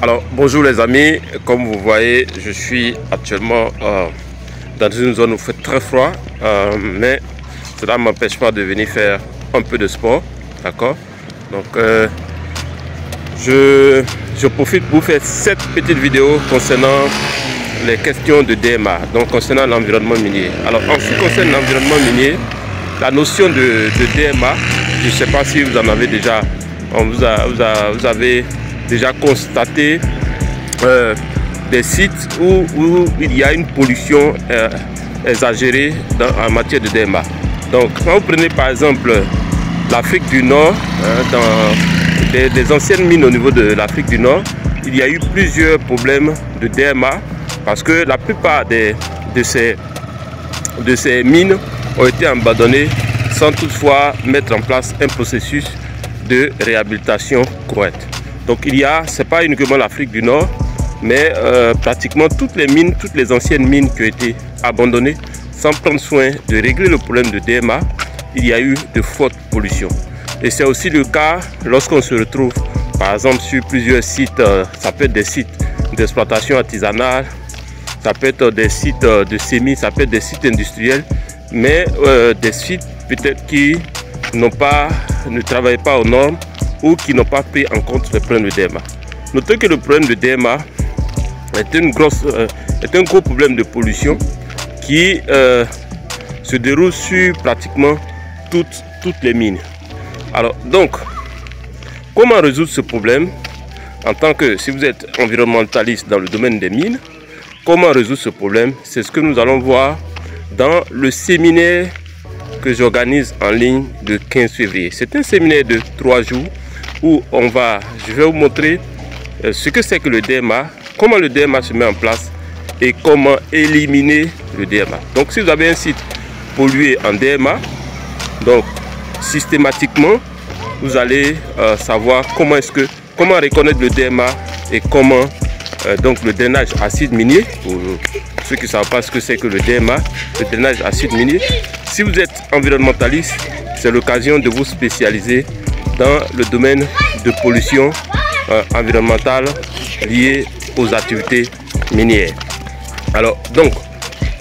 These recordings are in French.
Alors bonjour les amis, comme vous voyez je suis actuellement dans une zone où il fait très froid, mais cela ne m'empêche pas de venir faire un peu de sport, d'accord. Donc je profite pour faire cette petite vidéo concernant les questions de DMA, donc concernant l'environnement minier. Alors en ce qui concerne l'environnement minier, la notion de DMA, je ne sais pas si vous en avez déjà, vous avez déjà constaté des sites où il y a une pollution exagérée en matière de DMA. Donc quand vous prenez par exemple l'Afrique du Nord, dans des anciennes mines au niveau de l'Afrique du Nord, il y a eu plusieurs problèmes de DMA parce que la plupart de ces mines ont été abandonnées sans toutefois mettre en place un processus de réhabilitation correcte. Donc il y a, c'est pas uniquement l'Afrique du Nord, mais pratiquement toutes les mines, toutes les anciennes mines qui ont été abandonnées sans prendre soin de régler le problème de DMA, il y a eu de fortes pollutions. Et c'est aussi le cas lorsqu'on se retrouve par exemple sur plusieurs sites, ça peut être des sites d'exploitation artisanale, ça peut être des sites de semis, ça peut être des sites industriels, mais des sites peut-être qui ne travaillent pas aux normes ou qui n'ont pas pris en compte le problème de DMA. Notez que le problème de DMA est un gros problème de pollution qui se déroule sur pratiquement toutes les mines. Alors donc, comment résoudre ce problème en tant que, si vous êtes environnementaliste dans le domaine des mines, comment résoudre ce problème? C'est ce que nous allons voir dans le séminaire que j'organise en ligne le 15 février. C'est un séminaire de 3 jours où je vais vous montrer ce que c'est que le DMA, comment le DMA se met en place et comment éliminer le DMA. Donc si vous avez un site pollué en DMA, donc systématiquement vous allez savoir comment reconnaître le DMA et comment donc le drainage acide minier. Pour ceux qui ne savent pas ce que c'est que le DMA, le drainage acide minier. Si vous êtes environnementaliste, c'est l'occasion de vous spécialiser dans le domaine de pollution environnementale liée aux activités minières. Alors donc,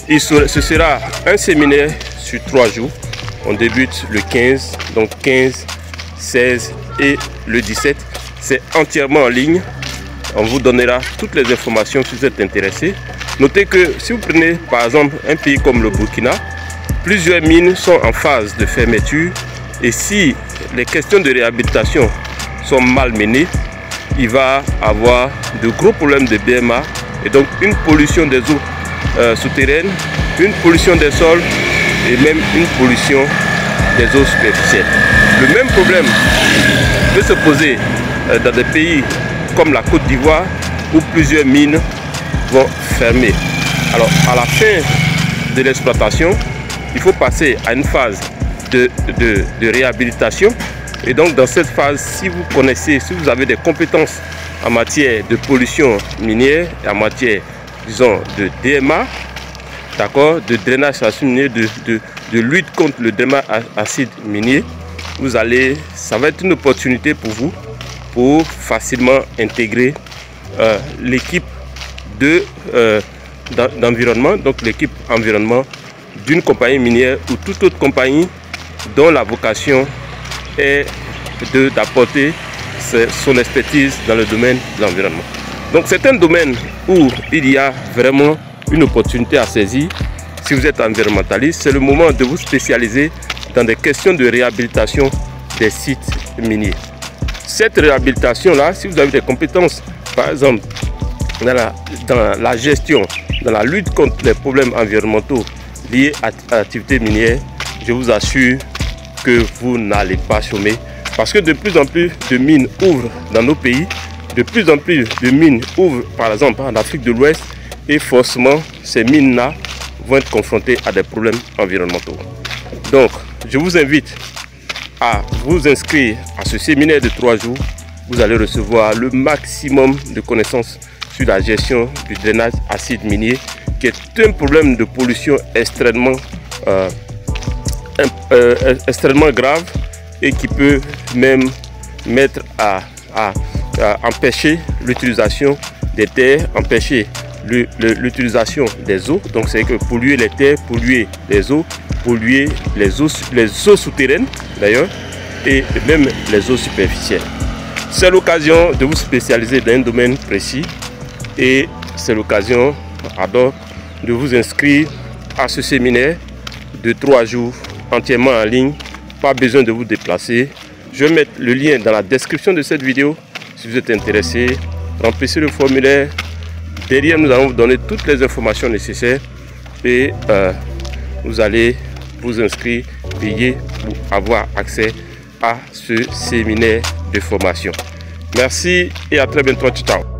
ce sera un séminaire sur 3 jours. On débute le 15, donc 15, 16 et le 17. C'est entièrement en ligne. On vous donnera toutes les informations si vous êtes intéressé. Notez que si vous prenez par exemple un pays comme le Burkina, plusieurs mines sont en phase de fermeture et si les questions de réhabilitation sont mal menées, il va avoir de gros problèmes de DMA et donc une pollution des eaux souterraines, une pollution des sols et même une pollution des eaux superficielles. Le même problème peut se poser dans des pays comme la Côte d'Ivoire où plusieurs mines vont fermer. Alors à la fin de l'exploitation, il faut passer à une phase de réhabilitation et donc dans cette phase, si vous avez des compétences en matière de pollution minière, en matière disons de DMA, d'accord, de drainage acide minier, de lutte contre le DMA acide minier, ça va être une opportunité pour vous pour facilement intégrer l'équipe d'environnement, donc l'équipe environnement d'une compagnie minière ou toute autre compagnie dont la vocation est d'apporter son expertise dans le domaine de l'environnement. Donc c'est un domaine où il y a vraiment une opportunité à saisir. Si vous êtes environnementaliste, c'est le moment de vous spécialiser dans des questions de réhabilitation des sites miniers. Cette réhabilitation-là, si vous avez des compétences, par exemple, dans la gestion, dans la lutte contre les problèmes environnementaux liés à l'activité minière, je vous assure que vous n'allez pas chômer. Parce que de plus en plus de mines ouvrent dans nos pays, de plus en plus de mines ouvrent par exemple en Afrique de l'Ouest et forcément ces mines-là vont être confrontées à des problèmes environnementaux. Donc, je vous invite à vous inscrire à ce séminaire de 3 jours. Vous allez recevoir le maximum de connaissances sur la gestion du drainage acide minier, qui est un problème de pollution extrêmement grave et qui peut même mettre empêcher l'utilisation des terres, empêcher l'utilisation des eaux. Donc c'est que polluer les terres, polluer les eaux, polluer les eaux souterraines d'ailleurs, et même les eaux superficielles. C'est l'occasion de vous spécialiser dans un domaine précis et c'est l'occasion alors de vous inscrire à ce séminaire de 3 jours entièrement en ligne. Pas besoin de vous déplacer. Je vais mettre le lien dans la description de cette vidéo. Si vous êtes intéressé, remplissez le formulaire. Derrière, nous allons vous donner toutes les informations nécessaires et vous allez vous inscrire, payer pour avoir accès à ce séminaire de formation. Merci et à très bientôt. Ciao.